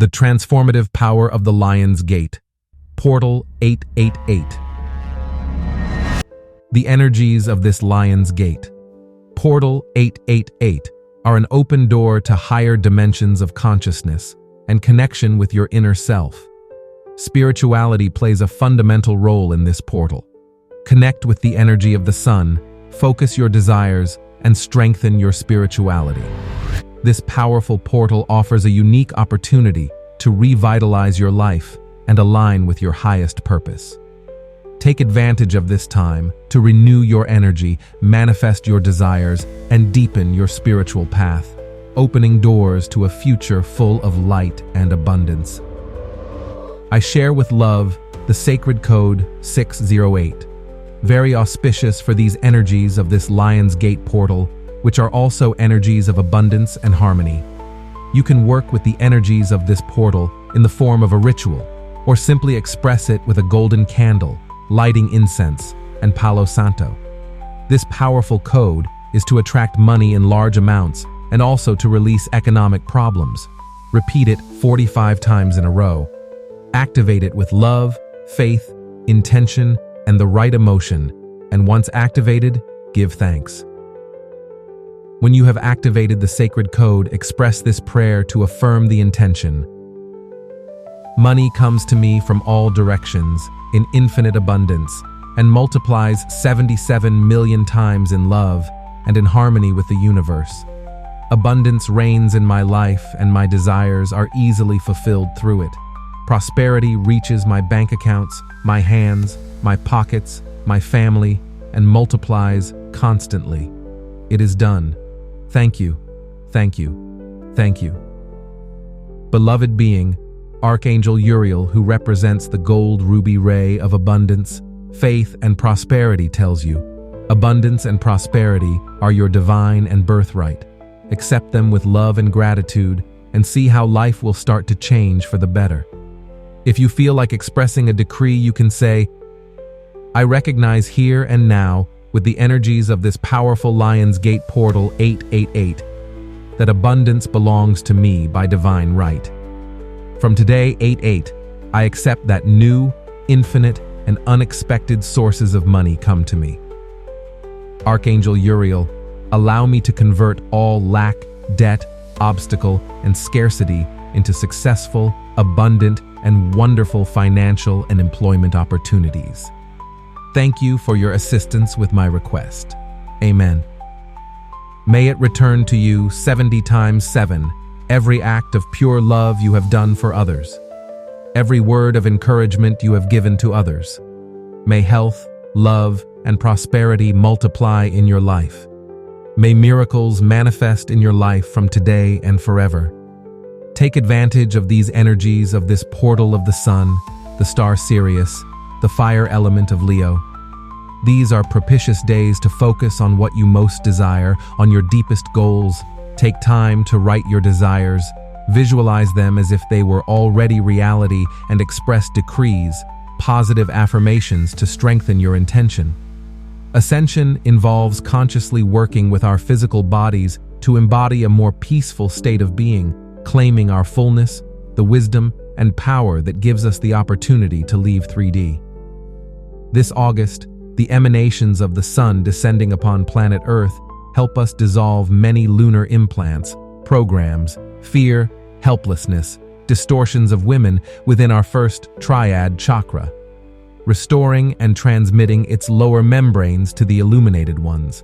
The transformative power of the Lion's Gate. Portal 888. The energies of this Lion's Gate. Portal 888 are an open door to higher dimensions of consciousness and connection with your inner self. Spirituality plays a fundamental role in this portal. Connect with the energy of the sun, focus your desires, and strengthen your spirituality. This powerful portal offers a unique opportunity to revitalize your life and align with your highest purpose. Take advantage of this time to renew your energy, manifest your desires, and deepen your spiritual path, opening doors to a future full of light and abundance. I share with love the sacred code 608, very auspicious for these energies of this Lion's Gate portal, which are also energies of abundance and harmony. You can work with the energies of this portal in the form of a ritual, or simply express it with a golden candle, lighting incense, and Palo Santo. This powerful code is to attract money in large amounts and also to release economic problems. Repeat it 45 times in a row. Activate it with love, faith, intention, and the right emotion, and once activated, give thanks. When you have activated the sacred code, express this prayer to affirm the intention. Money comes to me from all directions, in infinite abundance, and multiplies 77 million times in love and in harmony with the universe. Abundance reigns in my life, and my desires are easily fulfilled through it. Prosperity reaches my bank accounts, my hands, my pockets, my family, and multiplies constantly. It is done. Thank you, thank you, thank you. Beloved being, Archangel Uriel, who represents the gold ruby ray of abundance, faith, and prosperity, tells you, abundance and prosperity are your divine and birthright. Accept them with love and gratitude, and see how life will start to change for the better. If you feel like expressing a decree, you can say, I recognize here and now, with the energies of this powerful Lion's Gate portal 888, that abundance belongs to me by divine right. From today, 88, I accept that new, infinite, and unexpected sources of money come to me. Archangel Uriel, allow me to convert all lack, debt, obstacle, and scarcity into successful, abundant, and wonderful financial and employment opportunities. Thank you for your assistance with my request. Amen. May it return to you 70 times 7, every act of pure love you have done for others, every word of encouragement you have given to others. May health, love, and prosperity multiply in your life. May miracles manifest in your life from today and forever. Take advantage of these energies of this portal of the sun, the star Sirius, the fire element of Leo. These are propitious days to focus on what you most desire, on your deepest goals. Take time to write your desires, visualize them as if they were already reality, and express decrees, positive affirmations to strengthen your intention. Ascension involves consciously working with our physical bodies to embody a more peaceful state of being, claiming our fullness, the wisdom, and power that gives us the opportunity to leave 3D. This August, the emanations of the sun descending upon planet Earth help us dissolve many lunar implants, programs, fear, helplessness, distortions of women within our first triad chakra, restoring and transmitting its lower membranes to the illuminated ones.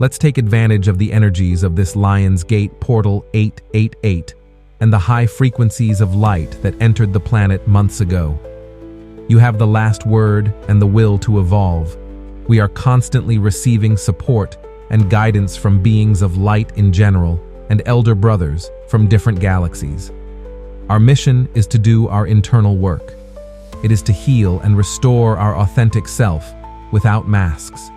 Let's take advantage of the energies of this Lion's Gate portal 888 and the high frequencies of light that entered the planet months ago. You have the last word and the will to evolve. We are constantly receiving support and guidance from beings of light in general and elder brothers from different galaxies. Our mission is to do our internal work. It is to heal and restore our authentic self without masks.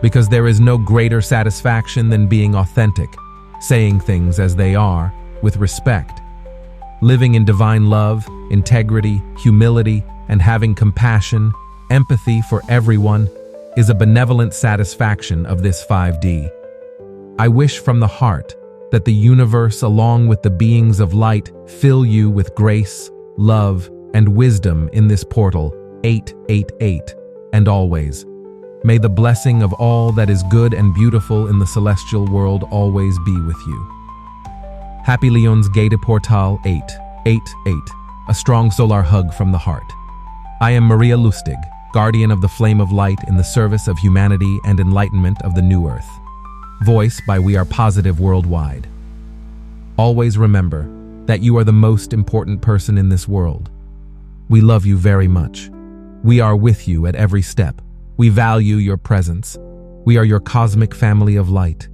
Because there is no greater satisfaction than being authentic, saying things as they are, with respect. Living in divine love, integrity, humility, and having compassion, empathy for everyone is a benevolent satisfaction of this 5D. I wish from the heart that the universe, along with the beings of light, fill you with grace, love, and wisdom in this portal 888, and always. May the blessing of all that is good and beautiful in the celestial world always be with you. Happy Leon's Gate Portal 888, a strong solar hug from the heart. I am Maria Lustig, guardian of the flame of light in the service of humanity and enlightenment of the new earth. Voice by We Are Positive Worldwide. Always remember that you are the most important person in this world. We love you very much. We are with you at every step. We value your presence. We are your cosmic family of light.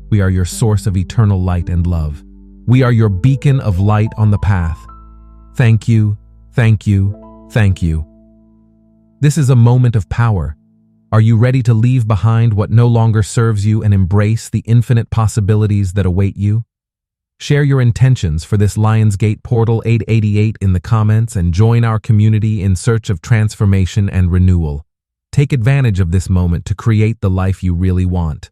We are your source of eternal light and love. We are your beacon of light on the path. Thank you, thank you, thank you. This is a moment of power. Are you ready to leave behind what no longer serves you and embrace the infinite possibilities that await you? Share your intentions for this Lionsgate Portal 888 in the comments and join our community in search of transformation and renewal. Take advantage of this moment to create the life you really want.